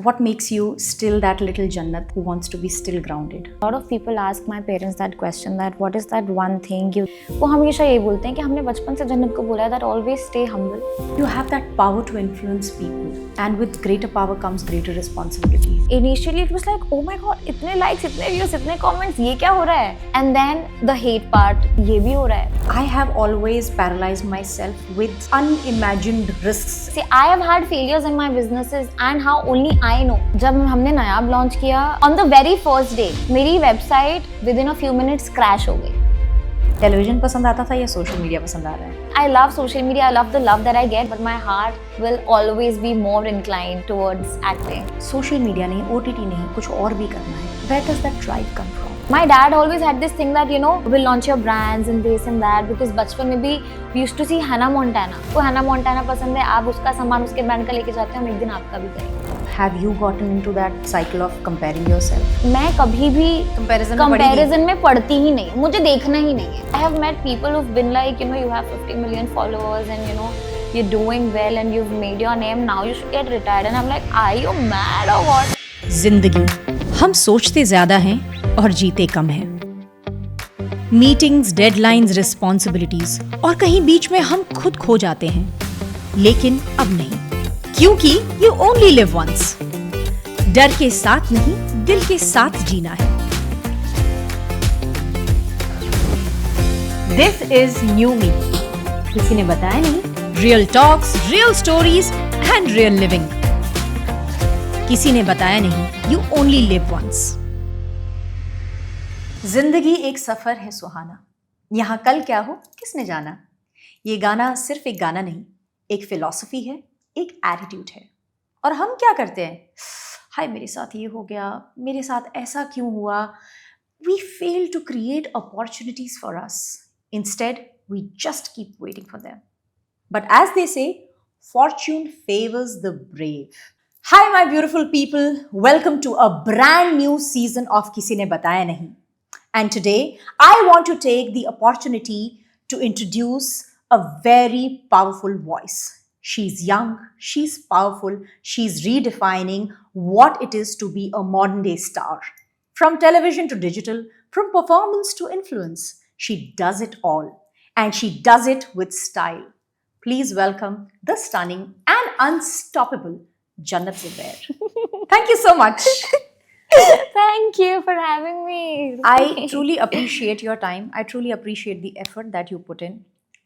What makes you still that little Jannat who wants to be still grounded? A lot of people ask my parents that question, that what is that one thing you, वो हमेशा ये बोलते हैं कि हमने बचपन से जन्नत को बोला है that always stay humble. You have that power to influence people, and with greater power comes greater responsibility. Initially it was like, oh my god, इतने likes, इतने views, इतने comments, ये क्या हो रहा है? And then the hate part, ये भी हो रहा है. I have always paralyzed myself with unimagined risks. See, I have had failures in my businesses and how only I know. जब हमने नायाब लॉन्च किया, on the very first day, मेरी website within a few minutes crash हो गई. Television पसंद आता था या सोशल मीडिया पसंद आ रहा है? I love social media, I love the love that I get, but my heart will always be more inclined towards acting. Social media नहीं, OTT नहीं, कुछ और भी करना है. Where does that drive come from? My dad always had this thing that, you know, we'll launch your brands and this and that, because बचपन में भी we used to see Hannah Montana. वो Hannah Montana पसंद है, आप उसका सामान उसके ब्रांड का लेके जाते हैं, हम एक दिन आपका भी करेंगे. Have you gotten into that cycle of comparing yourself? मैं कभी भी Comparison में पढ़ती ही नहीं, मुझे देखना ही नहीं है. I have met people who've been like, you know, you have 50 million followers and you know, you're doing well and you've made your name, now you should get retired. And I'm like, are you mad or what? जिंदगी हम सोचते ज्यादा हैं और जीते कम हैं. Meetings, deadlines, responsibilities और कहीं बीच में हम खुद खो जाते हैं. लेकिन अब नहीं, क्योंकि यू ओनली लिव वंस. डर के साथ नहीं, दिल के साथ जीना है. दिस इज न्यू मी. किसी ने बताया नहीं. Real talks, real stories and real living. किसी ने बताया नहीं, यू ओनली लिव वंस. जिंदगी एक सफर है सुहाना, यहाँ कल क्या हो किसने जाना. ये गाना सिर्फ एक गाना नहीं, एक फिलॉसफी है, एक एटीट्यूड है. और हम क्या करते हैं? हाय मेरे साथ ये हो गया, मेरे साथ ऐसा क्यों हुआ. We fail to create opportunities for us. Instead we just keep waiting for them. But as they say, fortune favors the brave. Hi my beautiful people, welcome to a brand new season of किसी ने बताया नहीं. And today I want to take the opportunity to introduce a very powerful voice. She's young, she's powerful, she's redefining what it is to be a modern day star. From television to digital, from performance to influence, she does it all. And she does it with style. Please welcome the stunning and unstoppable Jannat Zubair. Thank you so much. Thank you for having me. I truly appreciate your time. I truly appreciate the effort that you put in.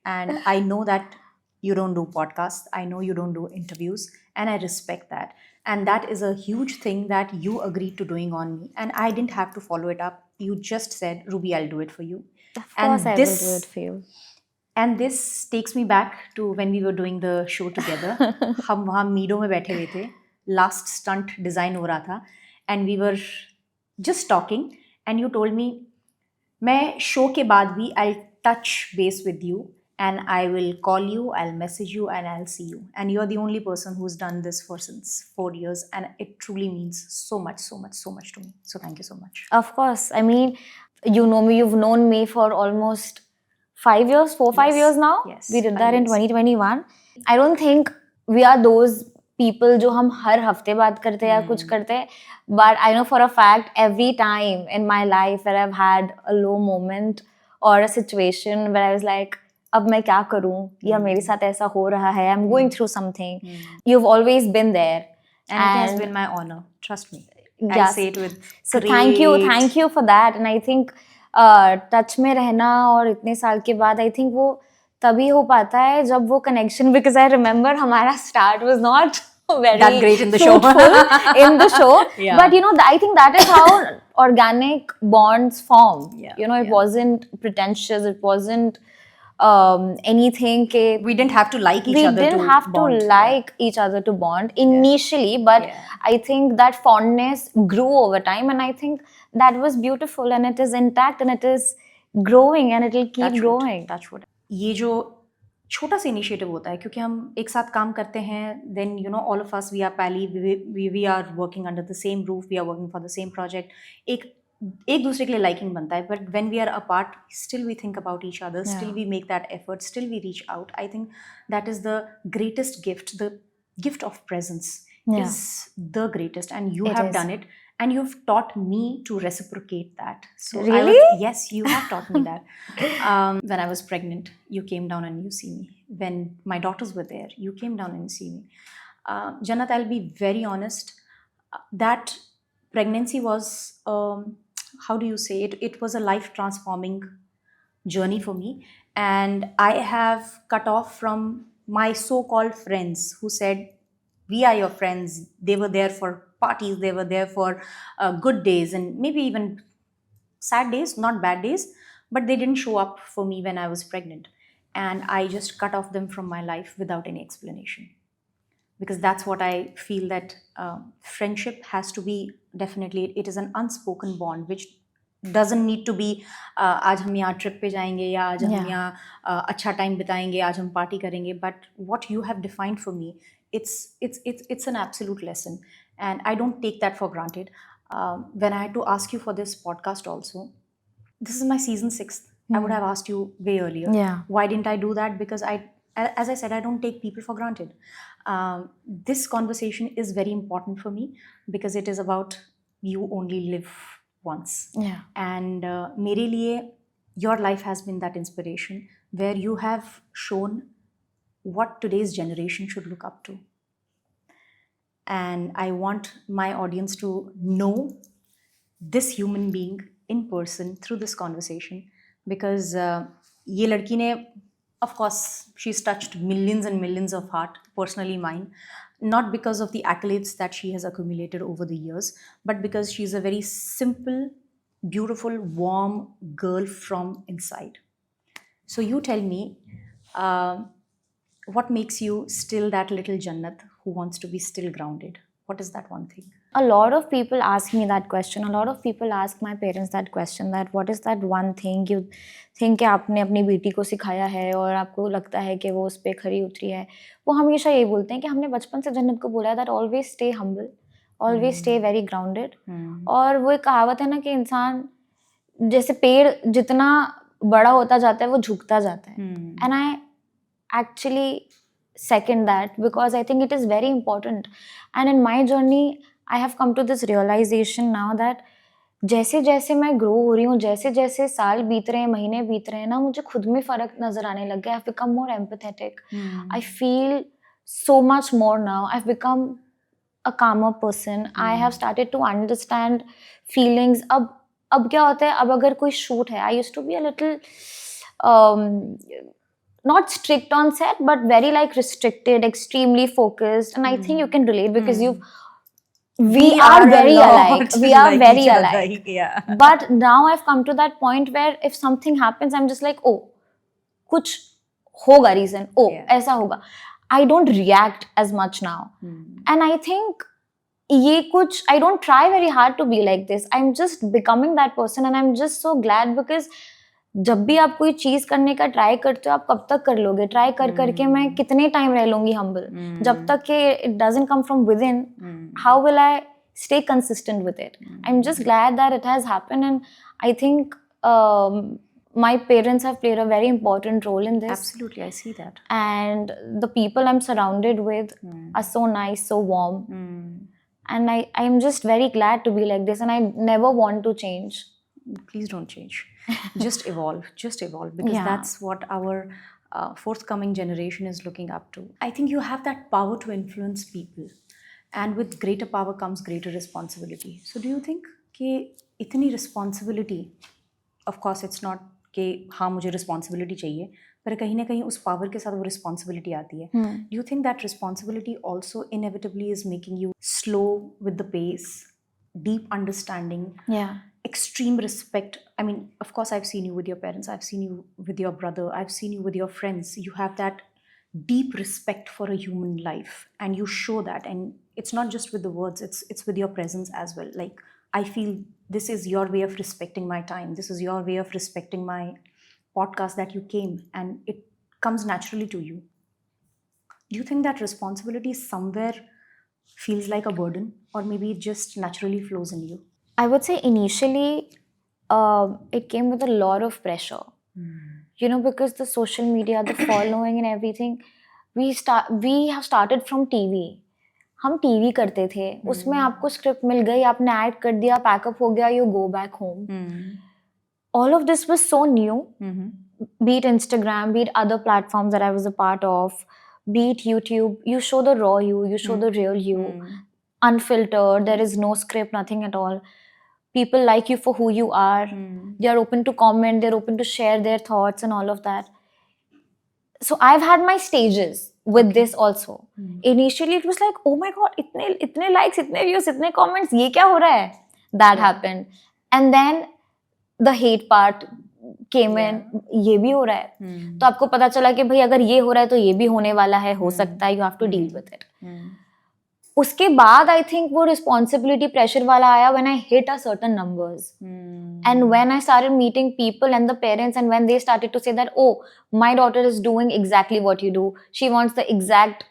And I know that you don't do podcasts. I know you don't do interviews. And I respect that. And that is a huge thing that you agreed to doing on me. And I didn't have to follow it up. You just said, Ruby, I'll do it for you. Of course I will do it for you. And this takes me back to when we were doing the show together. हम वहाँ मीडो में बैठे हुए थे. Last stunt design हो रहा था. And we were just talking. And you told me, मैं show के बाद भी I'll touch base with you. And I will call you, I'll message you, and I'll see you. And you're the only person who's done this for since 4 years. And it truly means so much, so much, so much to me. So thank you so much. Of course. I mean, you know me, you've known me for almost 5 years, 4-5 years now. Yes. We did that in 2021. I don't think we are those people जो हम हर हफ्ते बात करते हैं या कुछ करते हैं. But I know for a fact, every time in my life where I've had a low moment or a situation where I was like, अब मैं क्या करूँ, या मेरे साथ ऐसा हो रहा है, I'm going through something. You've always been there. And it has been my honor. Trust me. I Yes. say it with So great... thank you for that. And I think touch में रहना और इतने साल के बाद I think वो तभी हो पाता है जब वो कनेक्शन, बिकॉज आई रिमेम्बर हमारा start was not very that great in the show. in the show. Yeah. But you know, I think that is how organic bonds form. Yeah, you know, it yeah. wasn't pretentious, it wasn't anything ke We didn't have to like each we other didn't to have bond. to like each other to bond initially, but Yeah. I think that fondness grew over time, and I think that was beautiful, and it is intact, and it is growing, and it will keep Touch wood, growing. touch wood. ये जो छोटा सा initiative होता है, क्योंकि हम एक साथ काम करते हैं, then you know all of us we are pally, we are working under the same roof, we are working for the same project. एक दूसरे के लिए लाइकिंग बनता है, but when we are apart still we think about each other, still we make that effort, still we reach out. I think that is the greatest gift, the gift of presence. Yeah. is the greatest, and you It have is. done it, and you've taught me to reciprocate that. So Really? yes, you have taught me that. When I was pregnant, you came down and you see me. When my daughters were there, you came down and see me. Jannat, I'll be very honest, that pregnancy was, how do you say it, it was a life transforming journey for me. And I have cut off from my so-called friends who said, we are your friends. They were there for parties, they were there for good days, and maybe even sad days, not bad days, but they didn't show up for me when I was pregnant. And I just cut off them from my life without any explanation, because that's what I feel, that friendship has to be, definitely it is an unspoken bond which doesn't need to be आज हम यहाँ trip पे जाएंगे, या आज हम Yeah. यहाँ अच्छा टाइम बिताएंगे, आज हम पार्टी करेंगे. But what you have defined for me, it's an absolute lesson, and I don't take that for granted. When I had to ask you for this podcast also, this is my season 6th. I would have asked you way earlier. Yeah. Why didn't I do that? Because as I said, I don't take people for granted. This conversation is very important for me, because it is about, you only live once. Yeah. And mere liye, your life has been that inspiration, where you have shown what today's generation should look up to. And I want my audience to know this human being in person through this conversation, because ye ladki ne, of course, she's touched millions and millions of heart, personally mine, not because of the accolades that she has accumulated over the years, but because she's a very simple, beautiful, warm girl from inside. So you tell me, what makes you still that little Jannat who wants to be still grounded? What is that one thing? A lot of people ask me that question. A lot of people ask my parents that question, that what is that one thing you think कि आपने अपनी बेटी को सिखाया है और आपको लगता है कि वो उस पर खरी उतरी है. वो हमेशा यही बोलते हैं कि हमने बचपन से जन्नत को बोला है that always stay humble, always stay very grounded. और वो एक कहावत है ना कि इंसान जैसे पेड़ जितना बड़ा होता जाता है वो झुकता जाता है. And I actually second that, because I think it is very important. And in my journey, I have come to this realization now that जैसे जैसे मैं ग्रो हो रही हूँ, जैसे जैसे साल बीत रहे हैं, महीने बीत रहे हैं ना, मुझे खुद में फ़र्क नज़र आने लग गया. I've become more empathetic. I feel so much more now. I've become a calmer person. I have started to understand feelings. अब क्या होता है, अब अगर कोई shoot है, I used to be a little not strict on set, but very like restricted, extremely focused. And I think you can relate, because we are very alike. We are like very each other, alike. yeah. But now I've come to that point where if something happens, I'm just like, oh, कुछ होगा reason. Oh, Yeah. ऐसा होगा. I don't react as much now. And I think ये कुछ, I don't try very hard to be like this. I'm just becoming that person, and I'm just so glad, because जब भी आप कोई चीज करने का ट्राई करते हो, आप कब तक कर लोगे? ट्राई कर करके मैं कितने टाइम रह लूंगी हम्बल? जब तक कि it doesn't come from within, how will I stay consistent with it? I'm just glad that it has happened, and I think my parents have played a very important role in this. Absolutely, I see that. And the people I'm surrounded with are so nice, so warm. And I'm just very glad to be like this, and I never want to change. Please don't change. Just evolve, because Yeah. that's what our forthcoming generation is looking up to. I think you have that power to influence people, and with greater power comes greater responsibility. So do you think कि इतनी responsibility, of course it's not कि हाँ मुझे responsibility चाहिए, पर कहीं ना कहीं उस power के साथ वो responsibility आती है. Do you think that responsibility also inevitably is making you slow with the pace, deep understanding, Yeah. extreme respect? I mean, of course, I've seen you with your parents, I've seen you with your brother, I've seen you with your friends. You have that deep respect for a human life, and you show that. And it's not just with the words, it's with your presence as well. Like, I feel this is your way of respecting my time. This is your way of respecting my podcast, that you came, and it comes naturally to you. Do you think that responsibility somewhere feels like a burden, or maybe it just naturally flows in you? I would say initially it came with a lot of pressure. You know, because the social media, the following and everything, we have started from TV. हम TV करते थे, उसमें आपको script मिल गई, आपने add कर दिया, pack up हो गया, you go back home. All of this was so new. Be it Instagram, be it other platforms that I was a part of, be it YouTube, you show the raw you show the real you, unfiltered, there is no script, nothing at all. People like you for who you are. They are open to comment, they're open to share their thoughts and all of that. So I've had my stages with this also. Initially it was like, oh my god, itne likes, itne views, itne comments, ye kya ho raha hai? That happened. And then the hate part came in, ये भी हो रहा है. तो आपको पता चला कि भाई अगर ये हो रहा है तो ये भी होने वाला है, हो सकता है, you have to deal with it. उसके बाद I think वो responsibility pressure वाला आया when I hit a certain numbers. And when I started meeting people and the parents, and when they started to say that, oh, my daughter is doing exactly what you do, she wants the exact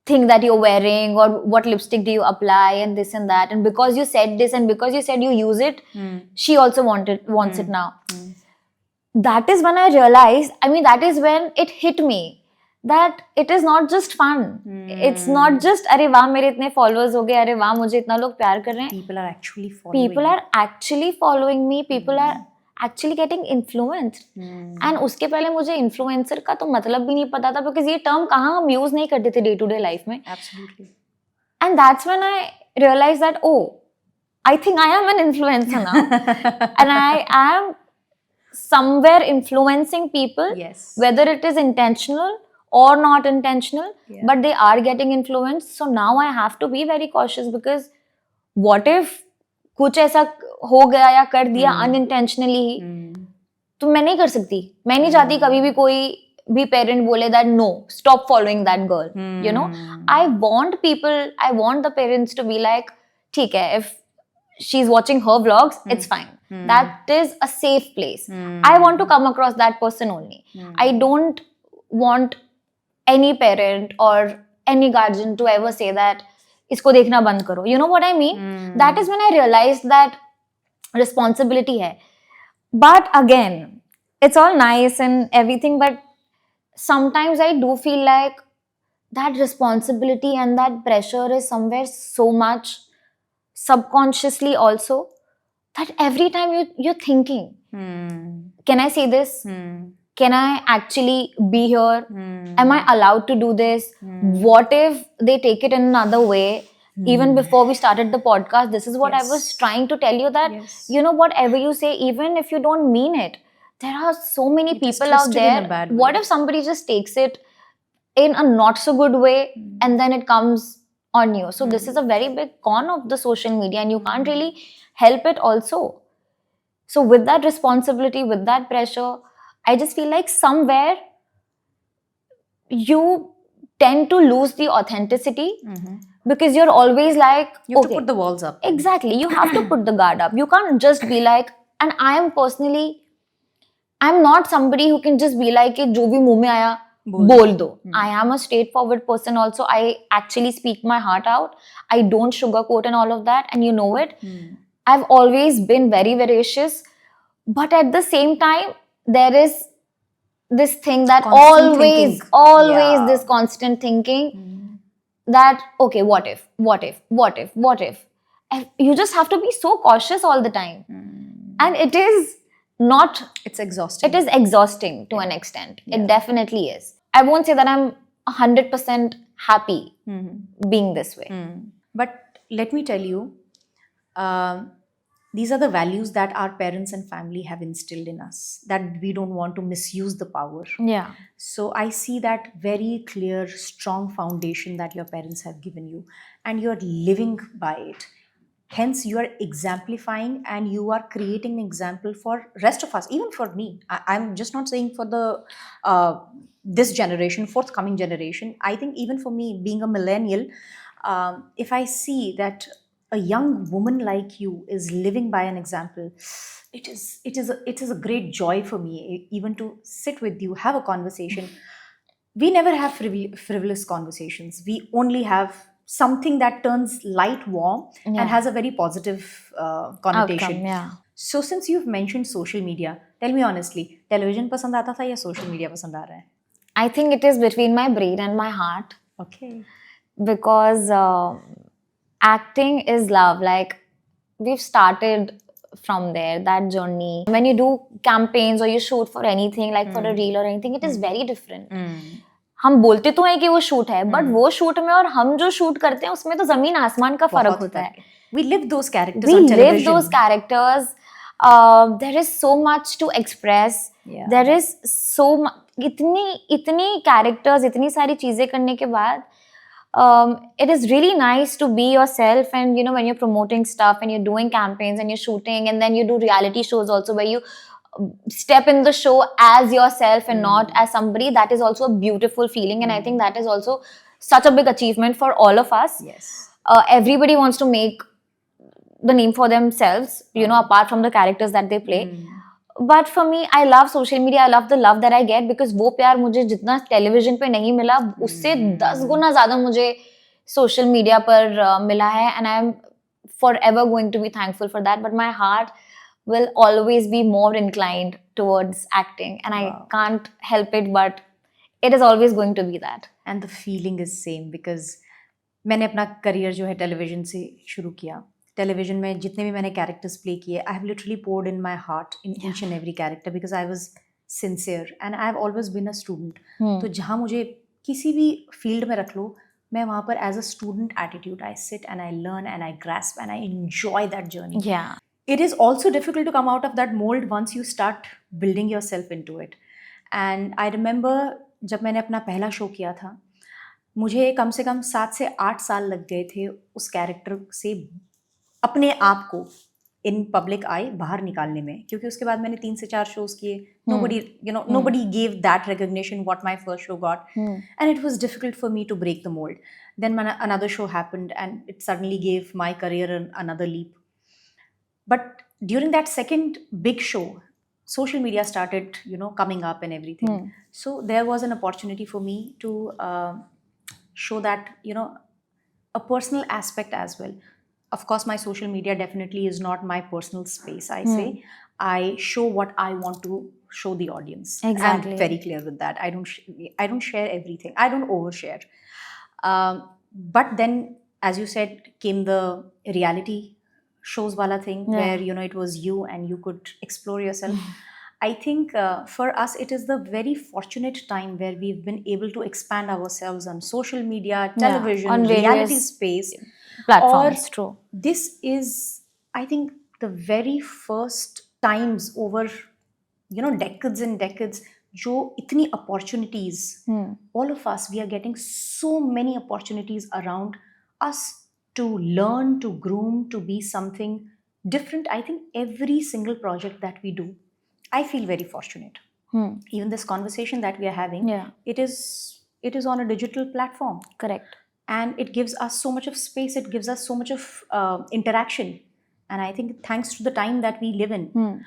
thing that you're wearing, or what lipstick do you apply, and this and that, and because you said this and because you said you use it, she also wants it now. That is when I realized, I mean, that is when it hit me that it is not just fun. It's not just अरे वाह मेरे इतने followers हो गए, अरे वाह मुझे इतना लोग प्यार कर रहे हैं. People are actually following. People are actually following me. People are actually getting influenced. And उसके पहले मुझे influencer का तो मतलब भी नहीं पता था, because ये term कहाँ हम use नहीं करते थे day to day life में. Absolutely. And that's when I realized that, oh, I think I am an influencer now. And I am somewhere influencing people, Yes. whether it is intentional or not intentional, but they are getting influenced. So now I have to be very cautious, because what if कुछ ऐसा हो गया या कर दिया unintentionally ही, तो मैं नहीं कर सकती. मैं नहीं चाहती कभी भी कोई भी parent बोले that no, stop following that girl. You know, I want the parents to be like, ठीक है, if she's watching her vlogs, it's fine. That is a safe place. I want to come across that person only. I don't want any parent or any guardian to ever say that इसको देखना बंद करो. You know what I mean? That is when I realized that responsibility है. But again, it's all nice and everything, but sometimes I do feel like that responsibility and that pressure is somewhere so much subconsciously also, that every time you're thinking, can I say this? Can I actually be here? Am I allowed to do this? What if they take it in another way? Even before we started the podcast, this is what I was trying to tell you, that, you know, whatever you say, even if you don't mean it, there are so many people out there. What if somebody just takes it in a not so good way and then it comes on you? So this is a very big con of the social media, and you can't really help it also. So with that responsibility, with that pressure, I just feel like somewhere you tend to lose the authenticity, because you're always like, you have okay, to put the walls up. Exactly. You have to put the guard up. You can't just be like, and I'm not somebody who can just be like, जो भी मुंह में आया बोल दो. I am a straightforward person also. I actually speak my heart out. I don't sugarcoat and all of that, and you know it. I've always been very veracious, but at the same time, there is this thing that always this constant thinking that, okay, what if? And you just have to be so cautious all the time. And it is not... It's exhausting. It is exhausting to an extent. It definitely is. I won't say that I'm 100% happy being this way. But let me tell you, these are the values that our parents and family have instilled in us, that we don't want to misuse the power. Yeah. So I see that very clear, strong foundation that your parents have given you, and you're living by it. Hence, you are exemplifying and you are creating an example for rest of us, even for me. I'm just not saying for the this generation, forthcoming generation. I think even for me, being a millennial, if I see that a young woman like you is living by an example, it is a great joy for me, even to sit with you, have a conversation. We never have frivolous conversations. We only have something that turns light, warm, and has a very positive connotation. Outcome, So since you've mentioned social media, tell me honestly, television pasand aata tha ya social media pasand aa raha hai? I think it is between my brain and my heart. Okay. because acting is love. Like, we've started from there, that journey. When you do campaigns or you shoot for anything, like for a reel or anything, it is very different. हम बोलते तो हैं कि वो shoot है, but वो shoot में और हम जो शूट करते हैं उसमें तो जमीन आसमान का फर्क होता है. We live those characters We on live television. those characters. There is so much to express. Yeah. There is so इतनी characters, इतनी सारी चीजें करने के बाद, it is really nice to be yourself. And you know, when you're promoting stuff and you're doing campaigns and you're shooting, and then you do reality shows also where you step in the show as yourself and not as somebody, that is also a beautiful feeling. And I think that is also such a big achievement for all of us. Yes. Everybody wants to make the name for themselves, you know, apart from the characters that they play. But for me, I love social media. I love the love that I get, because वो प्यार मुझे जितना television पे नहीं मिला, उससे 10 गुना ज़्यादा मुझे social media पर मिला है. And I am forever going to be thankful for that. But my heart will always be more inclined towards acting. And I can't help it, but it is always going to be that. And the feeling is same, because मैंने अपना career जो है television से शुरू किया. Television में जितने भी मैंने कैरेक्टर्स प्ले किए, I have literally poured in my heart in each and every character, because I was sincere and I have always been a student. तो जहाँ मुझे किसी भी फील्ड में रख लो, मैं वहाँ पर as a student attitude I sit and I learn and I grasp and I enjoy that journey. It is also difficult to come out of that mold once you start building yourself into it. And I remember जब मैंने अपना पहला show किया था, मुझे कम से कम 7 से 8 साल लग गए थे उस कैरेक्टर से अपने आप को इन पब्लिक आई बाहर निकालने में, क्योंकि उसके बाद मैंने 3 से 4 शोज किए. Nobody gave that recognition what my first show got, and it was difficult for me to break the mold. Then another show happened and it suddenly gave my career another leap. But during that second big show, social media started, coming up and everything. So there was an opportunity for me to show that, a personal aspect as well. Of course, my social media definitely is not my personal space. I say I show what I want to show the audience. Exactly. I'm very clear with that. I don't share everything. I don't overshare. But then, as you said, came the reality shows wala thing, where it was you and you could explore yourself. I think for us it is the very fortunate time where we've been able to expand ourselves on social media, television, on reality space platforms. True. This is, I think, the very first times over decades and decades jo itni opportunities, all of us, we are getting so many opportunities around us to learn, to groom, to be something different. I think every single project that we do, I feel very fortunate. Even this conversation that we are having, it is on a digital platform. Correct. And it gives us so much of space, it gives us so much of interaction. And I think thanks to the time that we live in,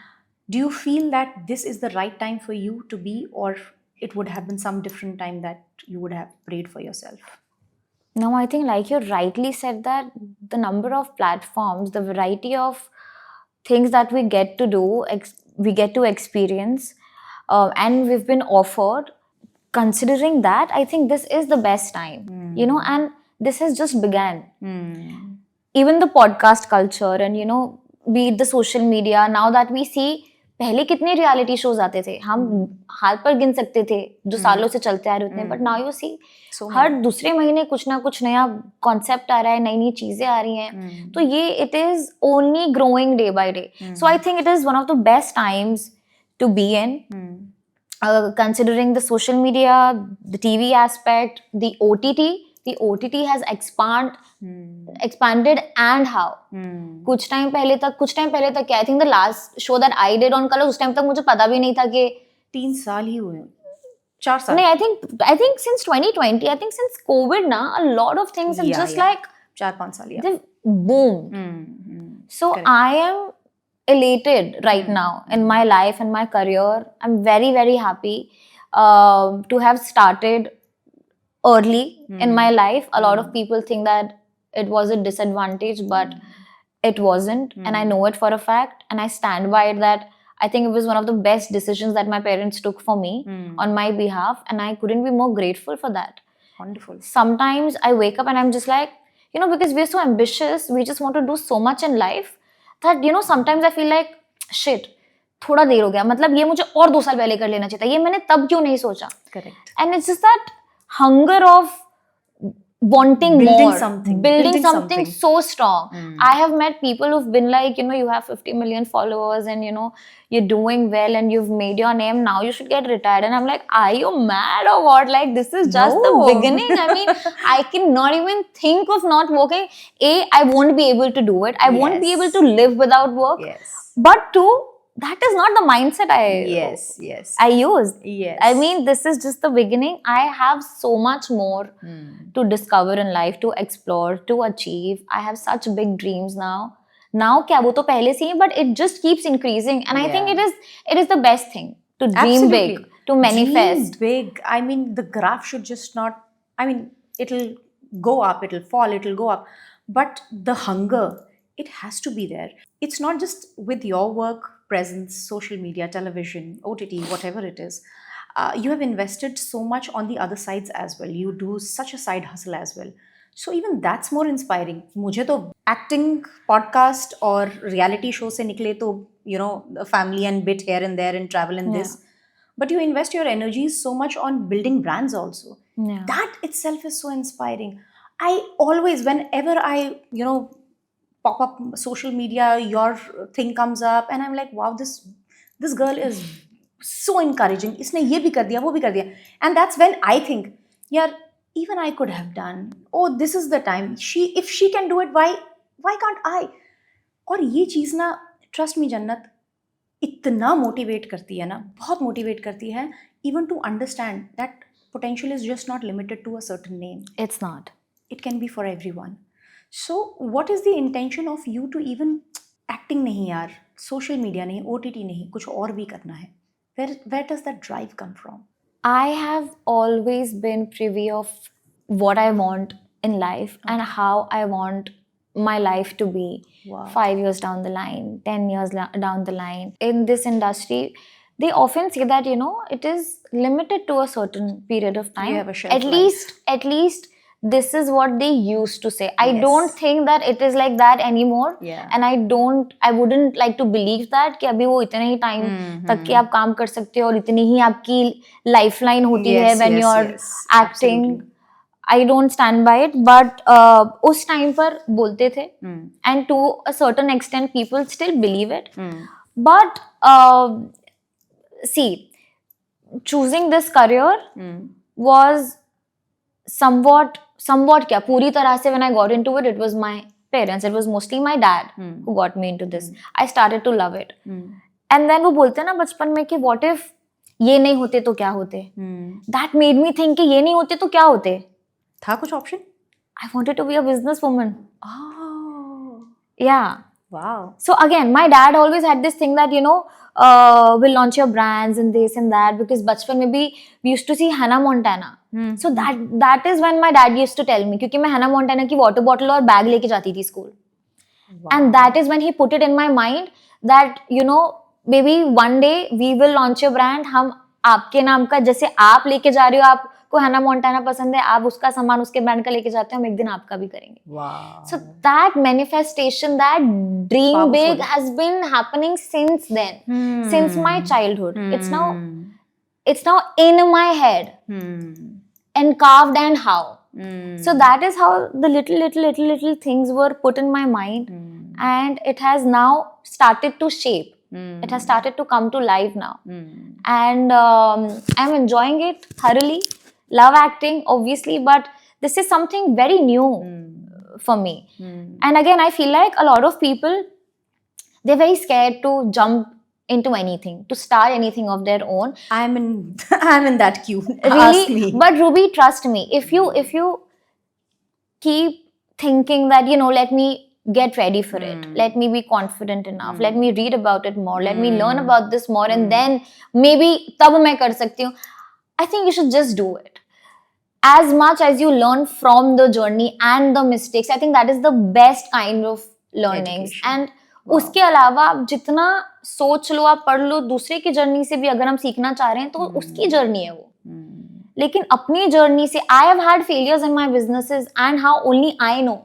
do you feel that this is the right time for you to be, or it would have been some different time that you would have prayed for yourself? No, I think, like you rightly said, that the number of platforms, the variety of things that we get to do, we get to experience, and we've been offered. Considering that, I think this is the best time, and this has just begun. Even the podcast culture and, be it the social media, now that we see, पहले कितने reality shows आते थे, हम हाथ पर गिन सकते थे जो सालों से चलते आ रहे होते हैं. बट नाउ यू सी, हर दूसरे महीने कुछ ना कुछ नया कॉन्सेप्ट आ रहा है, नई नई चीजें आ रही हैं. तो ये it is only growing day by day. So I think it is one of the best times to be in, considering the social media, the TV aspect, the OTT has expanded. And how कुछ time पहले तक क्या, I think the last show that I did on colours, उस time तक मुझे पता भी नहीं था कि 3 साल ही हुए, 4 साल नहीं, I think since 2020, I think since COVID na, a lot of things have just like 4-5 साल boom. So correct. I am elated right now in my life and my career. I'm very, very happy to have started early in my life. A lot of people think that it was a disadvantage, but it wasn't. And I know it for a fact, and I stand by it, that I think it was one of the best decisions that my parents took for me on my behalf, and I couldn't be more grateful for that. Wonderful. Sometimes I wake up and I'm just like, you know, because we're so ambitious, we just want to do so much in life that, you know, sometimes I feel like, shit, थोड़ा देर हो गया, मतलब ये मुझे और 2 साल पहले कर लेना चाहिए था, ये मैंने तब क्यों नहीं सोचा. Correct. And it's just that hunger of wanting Building more, something. building Building something something. so strong. I have met people who've been like, you know, you have 50 million followers and, you know, you're doing well and you've made your name, now you should get retired. And I'm like, are you mad or what? Like, this is just No. the beginning. I mean, I cannot even think of not working. A, I won't be able to do it. I won't be Yes. able to live without work. Yes. But two, that is not the mindset Yes. I used. Yes. I mean, this is just the beginning. I have so much more to discover in life, to explore, to achieve. I have such big dreams now. Now क्या वो तो पहले से ही, but it just keeps increasing, and I think Yeah. it is the best thing to dream Absolutely. big, to manifest. Dream big. I mean, the graph should just not, I mean, it'll go up, it'll fall, it'll go up. But the hunger, it has to be there. It's not just with your work, presence, social media, television, OTT, whatever it is. You have invested so much on the other sides as well. You do such a side hustle as well. So even that's more inspiring. मुझे तो acting, podcast और reality show से निकले तो, you know, the family and bit here and there and travel and this. But you invest your energies so much on building brands also. Yeah. That itself is so inspiring. I always, whenever I, you know, pop up social media, your thing comes up and I'm like, wow, this girl is so encouraging. इसने ये भी कर दिया, वो भी कर दिया. And that's when I think, यार, even I could have done. Oh, this is the time. If she can do it, why can't I? और ये चीज़ ना, trust me जन्नत, इतना मोटिवेट करती है ना, बहुत मोटिवेट करती है, even to understand that potential is just not limited to a certain name. It's not. It can be for everyone. So what is the intention of you to even acting नहीं यार, social media नहीं, OTT नहीं, कुछ और भी करना है. Where does that drive come from? I have always been privy of what I want in life and how I want my life to be. Wow. 5 years down the line, 10 years down the line. In this industry, they often say that, you know, it is limited to a certain period of time. You have a shelf life. At least this is what they used to say. I Yes. don't think that it is like that anymore. Yeah. And I wouldn't like to believe that कि अभी वो इतने ही time तक कि आप काम कर सकते हो और इतनी ही आपकी lifeline होती है when you're acting. Absolutely. I don't stand by it, but उस time पर बोलते थे, and to a certain extent people still believe it. But see, choosing this career was somewhat क्या पूरी तरह से when I got into it, it was my parents, it was mostly my dad who got me into this. I started to love it. And then वो बोलते हैं ना बचपन में कि what if ये नहीं होते तो क्या होते. That made me think कि ये नहीं होते तो क्या होते. था कुछ option? I wanted to be a businesswoman. Oh. Yeah. Wow. So again, my dad always had this thing that, you know, we'll launch your brands and this and that, because बचपन में भी we used to see Hannah Montana. So that is when my dad used to tell me, क्योंकि मैं Hannah Montana की water bottle और bag लेके जाती थी school. Wow. And that is when he put it in my mind that, you know, maybe one day we will launch your brand. हम आपके नाम का, जैसे आप लेके जा रहे हो, आपको हैना मोंटाना पसंद है, आप उसका सामान उसके ब्रांड का लेके जाते हो, हम एक दिन आपका भी करेंगे. Wow. So that manifestation, that dream Powerful. big has been happening since then, since my childhood. It's now in my head and carved and how. So that is how the little things were put in my mind, and it has now started to shape. It has started to come to life now, and I'm enjoying it thoroughly. Love acting, obviously, but this is something very new for me. And again, I feel like a lot of people, they're very scared to jump into anything, to start anything of their own. I'm in that queue. Really, Ask me. but Ruby, trust me, if you keep thinking that, you know, let me get ready for it, let me be confident enough, let me read about it more, let me learn about this more, and then maybe तब मैं कर सकती हूँ. I think you should just do it. As much as you learn from the journey and the mistakes, I think that is the best kind of learnings. Education. And उसके अलावा आप जितना सोच लो, आप पढ़ लो, दूसरे की जर्नी से भी अगर हम सीखना चाह रहे हैं तो उसकी जर्नी है वो. लेकिन अपनी जर्नी से I have had failures in my businesses and how only I know,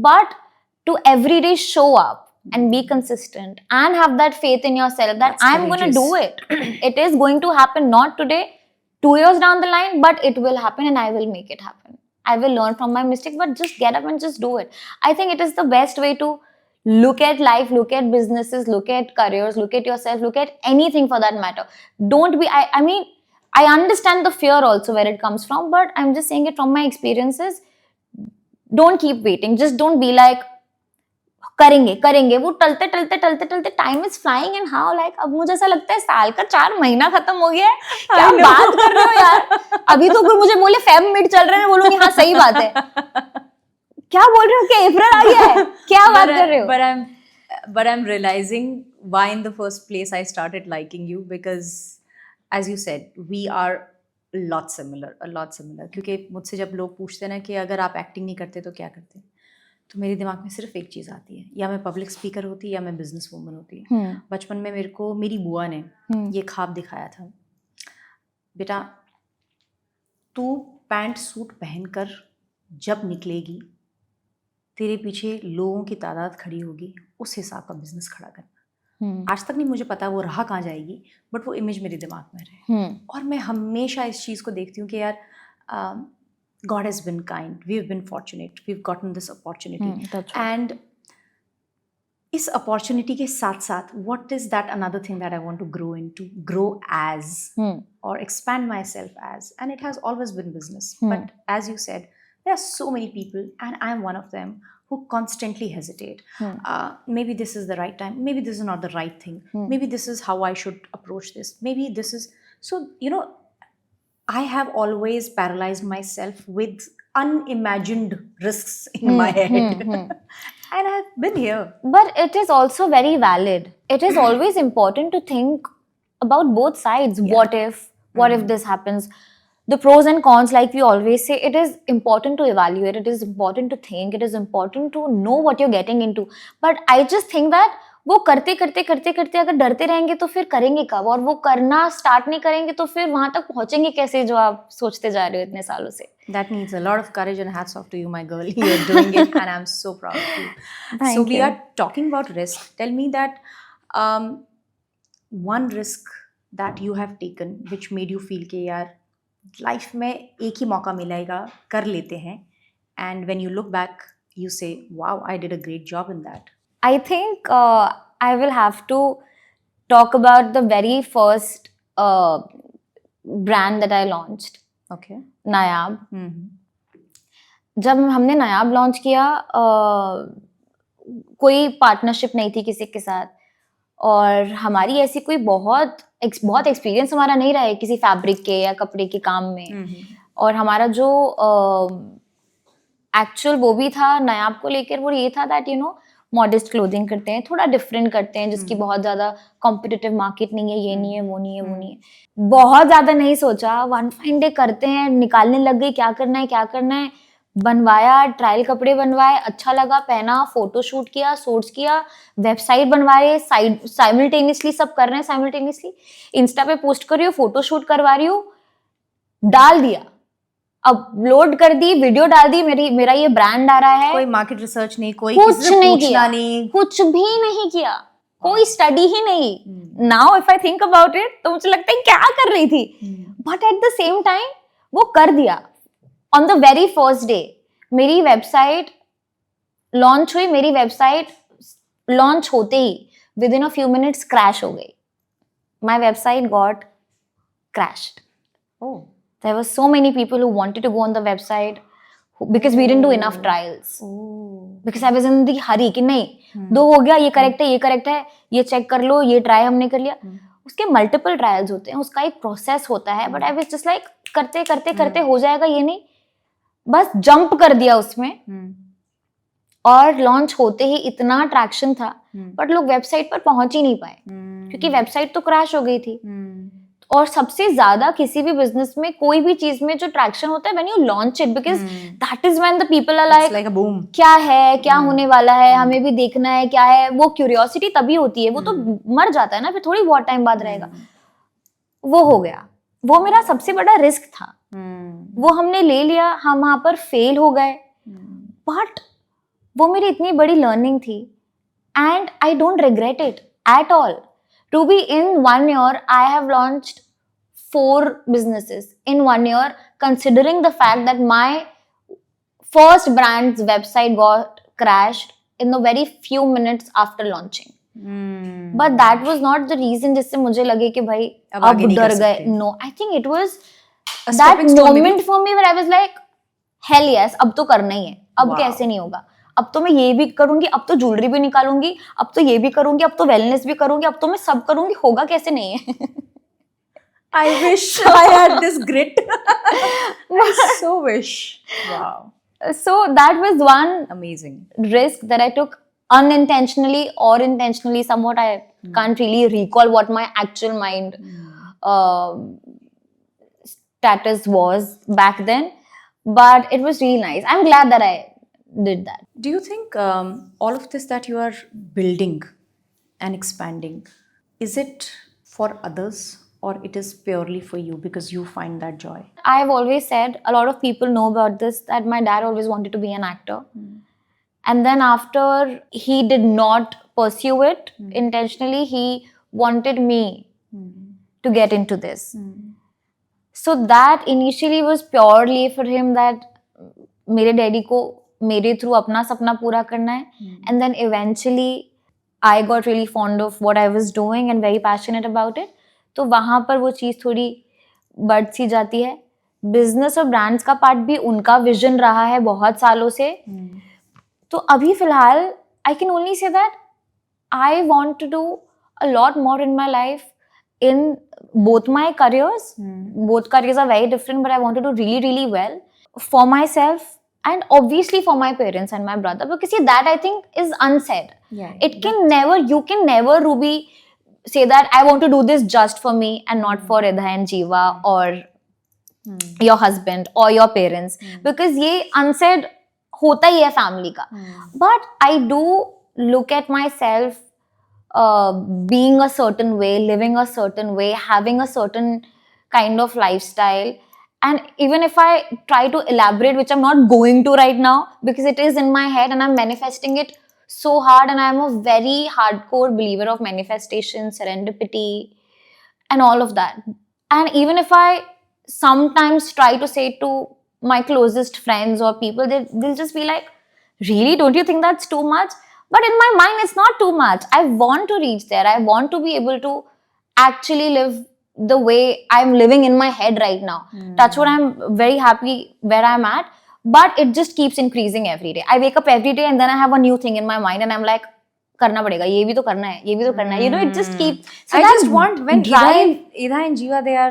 but to every day show up and be consistent and have that faith in yourself that That's I'm going to do courageous. it. It is going to happen not today, 2 years down the line, but it will happen and I will make it happen. I will learn from my mistakes, but just get up and just do it. I think it is the best way to look at life, look at businesses, look at careers, look at yourself, look at anything for that matter. Don't be, I mean, I understand the fear also where it comes from, but I'm just saying it from my experiences. Don't keep waiting. Just don't be like, करेंगे करेंगे, वो टलते टलते टलते टलते time is flying and how like अब मुझे ऐसा लगता है साल का 4 महीना खत्म हो गया है, क्या बात कर रहे हो यार, अभी तो कोई मुझे बोले फेब मिड चल रहे हैं, बोलूंगी हाँ सही बात है, क्या बोल रहे हो, क्या अप्रैल आ गया है, क्या बात कर रहे हो. But I'm realizing why in the first place I started liking you, because as you said we are a lot similar. क्योंकि मुझसे जब लोग पूछते हैं ना कि अगर आप एक्टिंग नहीं करते तो क्या करते, तो मेरे दिमाग में सिर्फ एक चीज़ आती है, या मैं पब्लिक स्पीकर होती या मैं बिजनेस वूमन होती. बचपन में मेरे को मेरी बुआ ने ये ख्वाब दिखाया था, बेटा तू पैंट सूट पहनकर जब निकलेगी तेरे पीछे लोगों की तादाद खड़ी होगी, उस हिसाब का बिजनेस खड़ा करना. आज तक नहीं मुझे पता वो रहा कहाँ जाएगी, बट वो इमेज मेरे दिमाग में रहे. और मैं हमेशा इस चीज़ को देखती हूँ कि यार God has been kind, we've been fortunate, we've gotten this opportunity. That's right. And इस opportunity के साथ साथ what is that another thing that I want to grow into, grow as or expand myself as, and it has always been business. But as you said, there are so many people and I'm one of them who constantly hesitate. Maybe this is the right time, maybe this is not the right thing, maybe this is how I should approach this, maybe this is, so you know, I have always paralyzed myself with unimagined risks in my head. And I've been here. But it is also very valid. It is always important to think about both sides. Yeah. What if this happens? The pros and cons, like we always say, it is important to evaluate. It is important to think. It is important to know what you're getting into. But I just think that वो करते करते करते करते अगर डरते रहेंगे तो फिर करेंगे कब, और वो करना स्टार्ट नहीं करेंगे तो फिर वहां तक पहुंचेंगे कैसे जो आप सोचते जा रहे हो इतने सालों से. That needs a lot of courage and hats off to you, my girl. You're doing it and I'm so proud of you. Thank so you. We are talking about risk. Tell me that one risk that you have taken which made you feel कि यार life में एक ही मौका मिलेगा, कर लेते हैं, and when you look back you say wow, I did a great job in that. I think I will have to talk about the very first brand that I launched. Okay. नायाब. जब हमने नायाब launch किया, कोई partnership नहीं थी किसी के साथ, और हमारी ऐसी कोई बहुत एक्सपीरियंस हमारा नहीं रहा है किसी फैब्रिक के या कपड़े के काम में. और हमारा जो एक्चुअल वो भी था नायाब को लेकर, वो ये था that you know modest clothing करते हैं, थोड़ा डिफरेंट करते हैं, जिसकी बहुत ज़्यादा कॉम्पिटिटिव मार्केट नहीं है, ये नहीं है, वो नहीं है, वो नहीं है. बहुत ज़्यादा नहीं सोचा, वन फाइन डे करते हैं, निकालने लग गई क्या करना है, बनवाया, ट्रायल कपड़े बनवाए, अच्छा लगा, पहना, फोटो शूट किया, शॉर्ट्स किया, वेबसाइट बनवाए, साइमल्टेनियसली सब कर रहे हैं, साइमल्टेनियसली इंस्टा पे पोस्ट कर रही हूँ, फोटो शूट करवा रही हूँ, डाल दिया, अपलोड कर दी, वीडियो डाल दी, मेरा ये ब्रांड आ रहा है. कोई मार्केट रिसर्च नहीं, कोई कुछ नहीं किया, कुछ भी नहीं किया, कोई स्टडी ही नहीं. Now if I think about it तो मुझे लगता है क्या कर रही थी, but at the same time वो कर दिया. On the very first day मेरी वेबसाइट लॉन्च हुई, मेरी वेबसाइट लॉन्च होते ही within a few minutes crash हो गई. My website got crashed. Oh. There were so many people who wanted to go on the website because we didn't do enough trials. Because I was in the hurry कि नहीं, 2 हो गया, ये correct है, ये check कर लो, ये try हमने कर लिया. उसके मल्टीपल ट्रायल्स होते हैं, उसका एक प्रोसेस होता है, but I was just like करते हो जाएगा, ये नहीं, बस जंप कर दिया उसमें. और लॉन्च होते ही इतना अट्रैक्शन था, बट लोग वेबसाइट पर पहुंच ही नहीं पाए क्योंकि वेबसाइट तो क्रैश हो गई थी. और सबसे ज्यादा किसी भी बिजनेस में, कोई भी चीज में जो ट्रैक्शन होता है when you launch it, because that is when the people are like क्या है, क्या होने वाला है, हमें भी देखना है क्या है. वो क्यूरियोसिटी तभी होती है, वो तो मर जाता है ना फिर थोड़ी बहुत टाइम बाद रहेगा. वो हो गया, वो मेरा सबसे बड़ा रिस्क था. वो हमने ले लिया, हम वहां पर फेल हो गए, बट वो मेरी इतनी बड़ी लर्निंग थी and I don't regret it at all. To be in 1 year, I have launched 4 businesses in 1 year, considering the fact that my first brand's website got crashed in the very few minutes after launching. But that was not the reason जिससे मुझे लगे कि भाई अब डर गए. No, I think it was that moment for me where I was like, hell yes, अब तो करना ही है, अब कैसे नहीं होगा. अब तो मैं ये भी करूंगी, अब तो ज्वेलरी भी निकालूंगी, अब तो ये भी करूंगी, अब तो वेलनेस भी करूंगी, अब तो मैं सब करूंगी, होगा कैसे नहीं है. I wish I had this grit. I so wish. Wow. So that was one Amazing risk that I took unintentionally or intentionally. Somewhat I can't really recall what my actual mind status was back then, but it was really nice. I'm glad that I did that. Do you think all of this that you are building and expanding, is it for others or it is purely for you because you find that joy? I've always said, a lot of people know about this, that my dad always wanted to be an actor. And then after he did not pursue it intentionally, he wanted me to get into this. So that initially was purely for him, that मेरे daddy को मेरे through अपना सपना पूरा करना है. And then eventually I got really fond of what I was doing and very passionate about it. तो वहाँ पर वो चीज़ थोड़ी बढ़ सी जाती है. बिजनेस और ब्रांड्स का पार्ट भी उनका विजन रहा है बहुत सालों से. तो अभी फिलहाल I can only say that I want to do a lot more in my life in both my careers. Both careers are very different, but I want to do really, really well for myself and obviously for my parents and my brother, because see, that I think is unsaid. You can never, Ruby, say that I want to do this just for me and not for Ridha and Jeeva or your husband or your parents, because ये unsaid होता ही है family का. But I do look at myself being a certain way, living a certain way, having a certain kind of lifestyle. And even if I try to elaborate, which I'm not going to right now, because it is in my head and I'm manifesting it so hard, and I'm a very hardcore believer of manifestation, serendipity, and all of that. And even if I sometimes try to say to my closest friends or people, they'll just be like, really, don't you think that's too much? But in my mind, it's not too much. I want to reach there. I want to be able to actually live the way I'm living in my head right now. Touch wood, I'm very happy where I'm at, but it just keeps increasing every day. I wake up every day and then I have a new thing in my mind and I'm like, करना पड़ेगा, ये भी तो करना है, ये भी तो करना है. You know, it just keeps. So I just want, when Ida and Jeeva, they are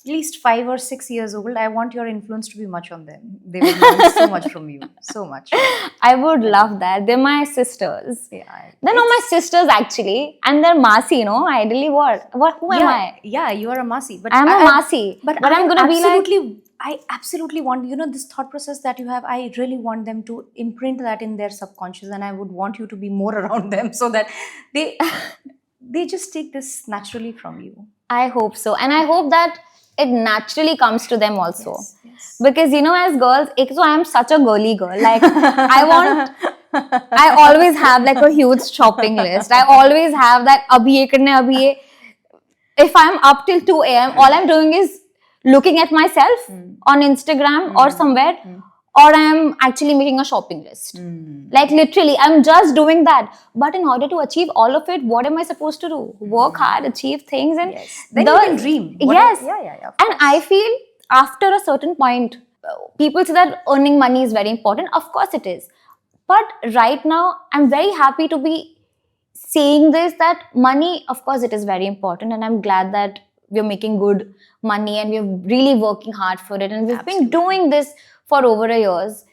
at least 5 or 6 years old, I want your influence to be much on them. They will learn so much from you. So much. I would love that. They're my sisters. They're not my sisters actually. And they're Masi, you know, ideally what? Who am I? Yeah, you are a Masi. But I'm a Masi. But I'm going to be like... I absolutely want, you know, this thought process that you have, I really want them to imprint that in their subconscious, and I would want you to be more around them so that they just take this naturally from you. I hope so. And I hope that it naturally comes to them also. Yes. Because, you know, as girls, so I am such a girly girl. Like, I always have like a huge shopping list. I always have that, abhi ye karna hai, abhi ye. If I'm up till 2 a.m., all I'm doing is looking at myself on Instagram or somewhere, or I'm actually making a shopping list. Like literally, I'm just doing that. But in order to achieve all of it, what am I supposed to do? Work hard, achieve things, and then you can dream. Yes. Yeah. And I feel after a certain point, people say that earning money is very important. Of course it is. But right now, I'm very happy to be saying this, that money, of course it is very important, and I'm glad that we're making good money and we're really working hard for it, and we've been doing this for over a years.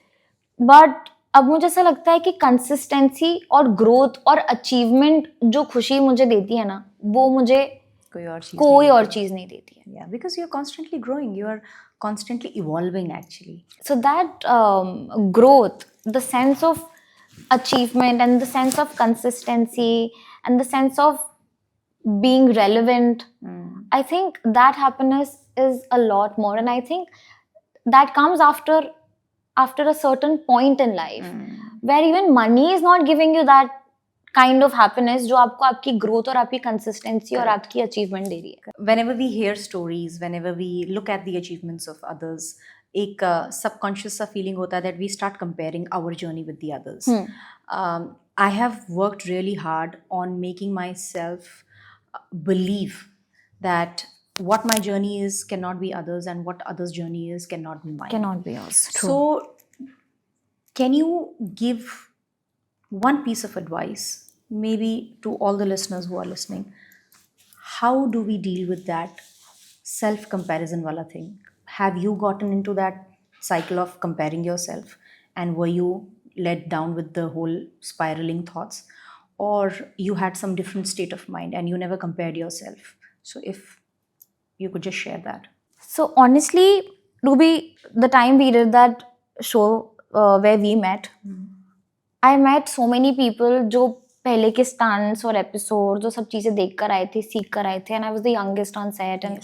But अब मुझे ऐसा लगता है कि consistency और growth और achievement जो खुशी मुझे देती है ना, वो मुझे कोई और चीज़ नहीं देती है. Yeah, because you're constantly growing, you're constantly evolving actually. So that growth, the sense of achievement and the sense of consistency and the sense of being relevant, I think that happiness is a lot more, and I think that comes after a certain point in life where even money is not giving you that kind of happiness जो आपको आपकी growth और आपकी consistency और आपकी achievement दे रही है. Whenever we hear stories, whenever we look at the achievements of others, एक subconscious सा feeling होता है that we start comparing our journey with the others. I have worked really hard on making myself believe that what my journey is cannot be others, and what others' journey is cannot be mine. Cannot be yours. True. So, can you give one piece of advice, maybe to all the listeners who are listening? How do we deal with that self-comparison wala thing? Have you gotten into that cycle of comparing yourself, and were you let down with the whole spiraling thoughts, or you had some different state of mind and you never compared yourself? So if you could just share that. So honestly, Ruby, the time we did that show where we met, I met so many people जो पहले के stunts और episodes जो सब चीजें देख कर आए थे, सीख कर आए थे, and I was the youngest on set, and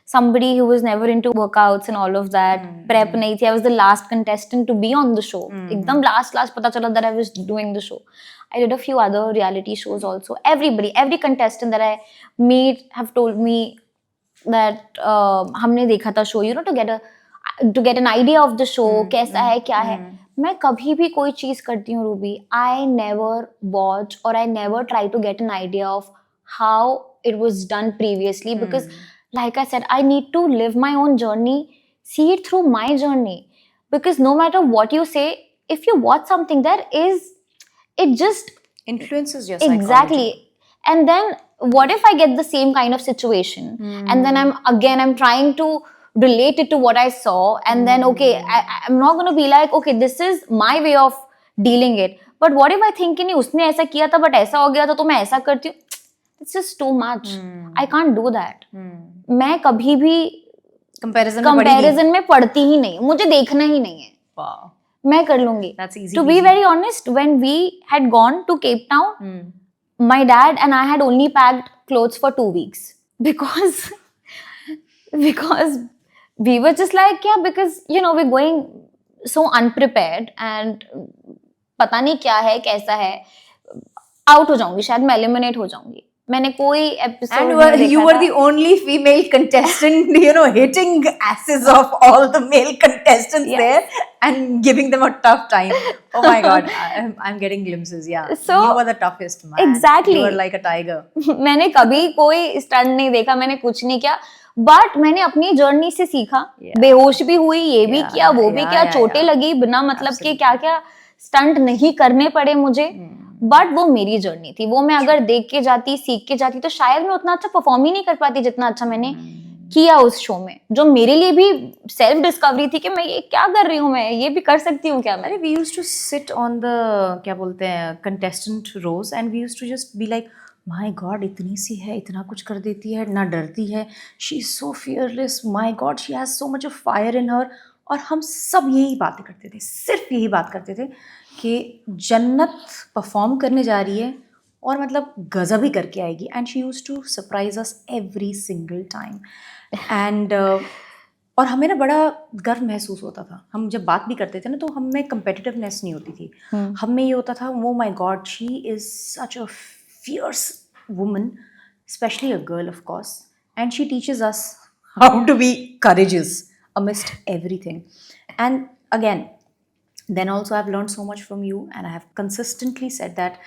somebody who was never into workouts and all of that, prep नहीं थी. I was the last contestant to be on the show. एकदम last पता चला that I was doing the show. I did a few other reality shows also. Every contestant that I meet have told me that हमने देखा था show, you know, to get an idea of the show, कैसा है, क्या है. मैं कभी भी कोई चीज करती हूँ Ruby, I never watch or I never try to get an idea of how it was done previously, because like I said, I need to live my own journey, see it through my journey, because no matter what you say, if you watch something, it just influences your psychology. Exactly. And then what if I get the same kind of situation, and then I'm trying to relate it to what I saw, and then okay, I'm not going to be like, okay, this is my way of dealing it, but what if I think नहीं उसने ऐसा किया था but ऐसा हो गया था तो मैं ऐसा करती हूँ. It's just too much. I can't do that. मैं कभी भी comparison में पढ़ती ही नहीं, मुझे देखना ही नहीं है. Wow. मैं कर लूंगी. That's easy. To be very honest, when we had gone to Cape Town, my dad and I had only packed clothes for 2 weeks because we were just like, yeah, because you know we're going so unprepared and पता नहीं क्या है कैसा है, out हो जाऊंगी शायद, मैं eliminate हो जाऊंगी. मैंने कोई episode and you were the only female contestant, you know, hitting asses of all the male contestants there and giving them a tough time. Oh my God, I'm getting glimpses. Yeah, so you were the toughest, man. Exactly, you were like a tiger. मैंने कभी कोई stunt नहीं देखा, मैंने कुछ नहीं किया, but मैंने अपनी जर्नी से सीखा. बेहोश भी हुई, ये भी किया, वो भी किया, चोटें लगी बिना मतलब के, क्या क्या स्टंट नहीं करने पड़े मुझे, बट वो मेरी जर्नी थी. वो मैं अगर देख के जाती, सीख के जाती, तो शायद मैं उतना अच्छा परफॉर्म ही नहीं कर पाती जितना अच्छा मैंने किया उस शो में, जो मेरे लिए भी सेल्फ डिस्कवरी थी कि मैं ये क्या कर रही हूँ, मैं ये भी कर सकती हूँ क्या. अरे we used to sit on the क्या बोलते हैं contestant rows, and we used to just be like, my God, इतनी सी है, इतना कुछ कर देती है, ना डरती है, she is so fearless, my God, she has so much of fire in her. और हम सब यही बातें करते थे, सिर्फ यही बात करते थे कि जन्नत परफॉर्म करने जा रही है और मतलब गजब ही करके आएगी. And she used to surprise us every single time. And और हमें ना बड़ा गर्व महसूस होता था. हम जब बात भी करते थे ना, तो हमें कंपेटिटिवनेस नहीं होती थी. हमें ये होता था, वो my God, she is such a fierce woman, especially a girl, of course, and she teaches us how to be courageous amidst everything. And again, then also I've learned so much from you, and I have consistently said that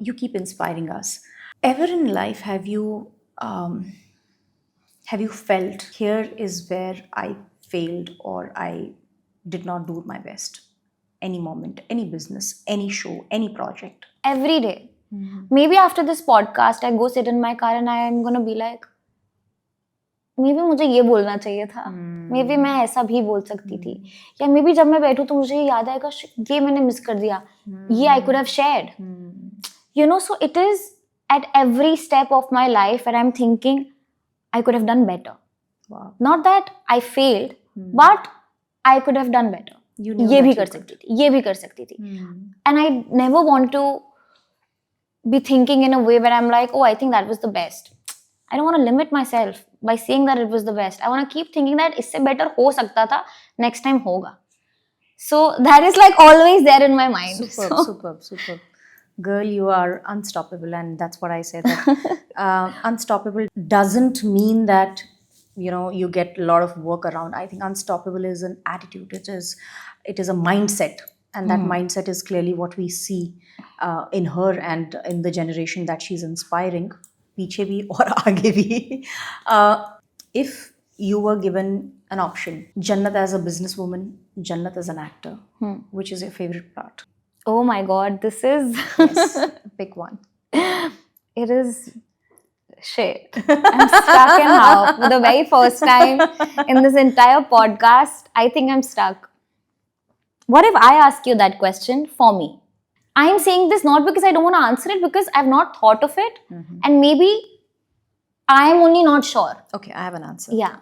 you keep inspiring us. Ever in life have you felt, here is where I failed or I did not do my best? Any moment, any business, any show, any project? Every day. Maybe after this podcast, I go sit in my car and I am gonna be like, maybe मुझे ये बोलना चाहिए था, maybe मैं ऐसा भी बोल सकती थी, या maybe जब मैं बैठूं तो मुझे याद आएगा ये मैंने मिस कर दिया, ये I could have shared. You know, so it is at every step of my life where I'm thinking I could have done better. Wow. Not that I failed, but I could have done better. ये भी कर सकती थी, ये भी कर सकती थी. And I never want to be thinking in a way where I'm like, oh, I think that was the best. I don't want to limit myself. by seeing that it was the best. I want to keep thinking that isse better ho sakta tha, next time hoga. So that is like always there in my mind. Superb. Girl, you are unstoppable, and that's what I say. That unstoppable doesn't mean that you get a lot of work around. I think unstoppable is an attitude. It is a mindset, and that mindset is clearly what we see in her and in the generation that she's inspiring. पीछे भी और आगे भी. If you were given an option, Jannat as a businesswoman, Jannat as an actor, which is your favorite part? Oh my God, this is Yes, pick one. it is shit. I'm stuck in how. For the very first time in this entire podcast, I think I'm stuck. What if I ask you that question for me? I'm saying this not because I don't want to answer it, because I've not thought of it, and maybe I'm only not sure. Okay, I have an answer. Yeah.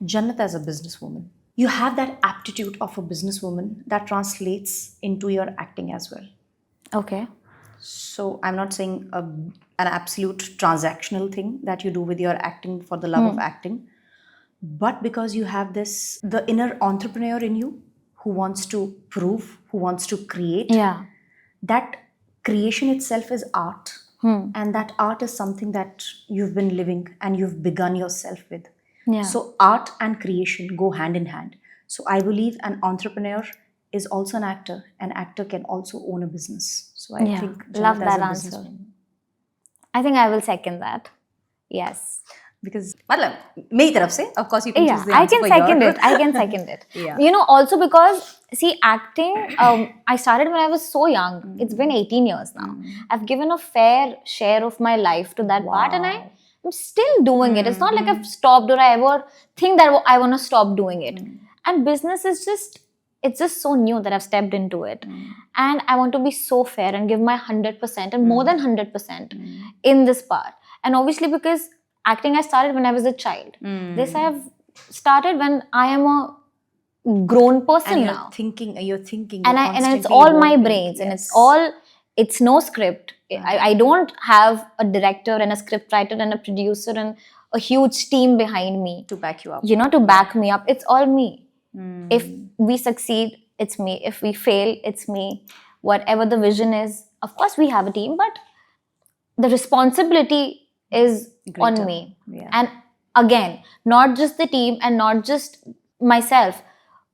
Jannat as a businesswoman. You have that aptitude of a businesswoman that translates into your acting as well. Okay. So I'm not saying an absolute transactional thing that you do with your acting for the love of acting, but because you have the inner entrepreneur in you who wants to prove, who wants to create. Yeah. That creation itself is art. And that art is something that you've been living and you've begun yourself with. Yeah. So art and creation go hand in hand. So I believe an entrepreneur is also an actor. An actor can also own a business. So I think love Jannat that as a answer. businesswoman. I think I will second that. Yes. Because मतलब मेरी तरफ से, of course you can choose the I answer can for second your. it. I can second it. Yeah. Also because, see, acting, I started when I was so young. It's been 18 years now. I've given a fair share of my life to that part, and I'm still doing it. It's not like I've stopped or I ever think that I want to stop doing it. And business is it's just so new that I've stepped into it. And I want to be so fair and give my 100% and more than 100% in this part. And obviously because acting I started when I was a child. This I have started when I am a grown person And now. You're thinking. And it's all my brains, and it's no script. I don't have a director and a script writer and a producer and a huge team behind me to back you up. To back me up. It's all me. If we succeed, it's me. If we fail, it's me. Whatever the vision is, of course we have a team, but the responsibility is Greater. on me. Yeah. And again, not just the team and not just myself,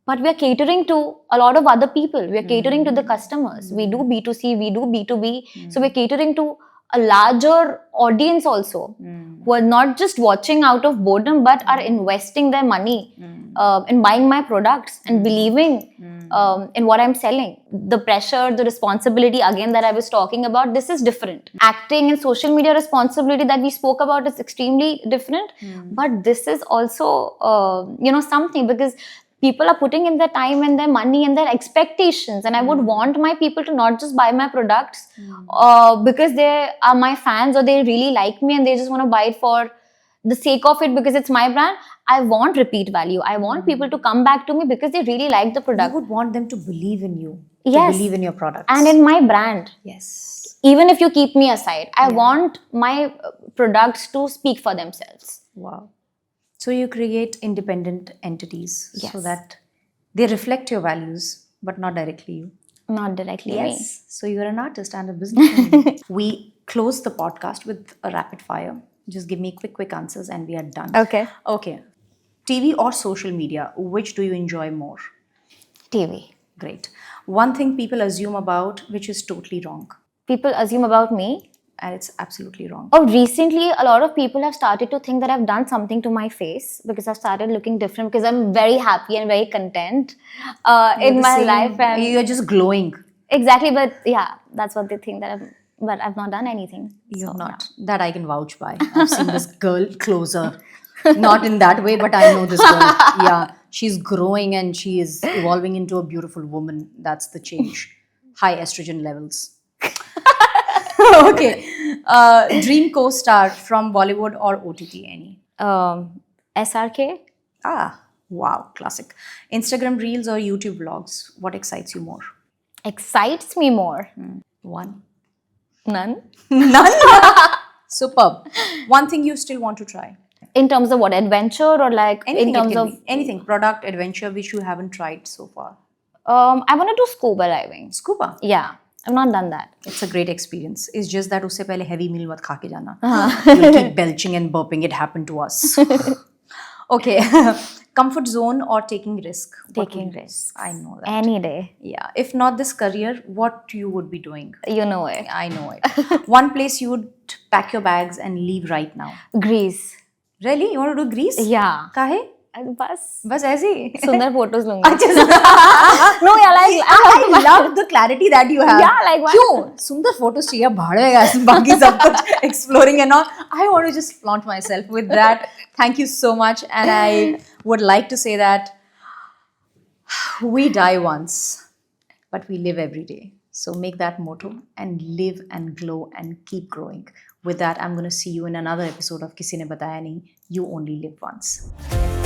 but we are catering to a lot of other people. We are catering to the customers. We do B2C, we do B2B. So we're catering to a larger audience also, who are not just watching out of boredom, but are investing their money in buying my products and believing in what I'm selling. The pressure, the responsibility, again, that I was talking about, this is different. Acting and social media responsibility that we spoke about is extremely different. But this is also, something, because people are putting in their time and their money and their expectations, and I would want my people to not just buy my products because they are my fans or they really like me and they just want to buy it for the sake of it because it's my brand. I want repeat value. I want people to come back to me because they really like the product. You would want them to believe in you, Yes. to believe in your products. And in my brand. Yes. Even if you keep me aside, I want my products to speak for themselves. Wow. So you create independent entities Yes. so that they reflect your values, but not directly you. Not directly me. Yes. So you're an artist and a businesswoman. We close the podcast with a rapid fire. Just give me quick answers and we are done. Okay. Okay. TV or social media, which do you enjoy more? TV. Great. One thing people assume about which is totally wrong, People assume about me. and it's absolutely wrong. Oh, recently, a lot of people have started to think that I've done something to my face because I've started looking different because I'm very happy and very content in The my same- life. And you're just glowing. exactly, but yeah, that's what they think but I've not done anything. You've So, not. That I can vouch by. I've seen this girl closer. Not in that way, but I know this girl. Yeah, she's growing and she is evolving into a beautiful woman. That's the change. High estrogen levels. Okay. Dream co-star from Bollywood or OTT, any? SRK? Ah, wow, classic. Instagram reels or YouTube vlogs? What excites you more? Excites me more. One. None. None? Superb. One thing you still want to try? In terms of what, adventure, or like Anything in terms it can of be. Anything, product, adventure, which you haven't tried so far. I want to do scuba diving. Scuba. Yeah, I've not done that. It's a great experience. It's just that उससे पहले heavy meal मत खा के जाना. Uh-huh. You'll keep belching and burping. It happened to us. Okay. Comfort zone or taking risk? What would Taking you- risks. I know that. Any day. Yeah. If not this career, what you would be doing? You know it. I know it. One place you would pack your bags and leave right now. Greece. Really? You want to do Greece? Yeah. काहे? बस बस ऐसे ही? सुंदर photos लूंगी. अच्छा. No, yeah, like I love the clarity that you have. Yeah, like why? क्यों? सुंदर photos चाहिए भाड़ेगा बाकी सब कुछ exploring and all. I want to just flaunt myself with that. Thank you so much, and I would like to say that we die once, but we live every day. So make that motto and live and glow and keep growing. With that, I'm going to see you in another episode of Kisi Ne Bataya Nahi. You only live once.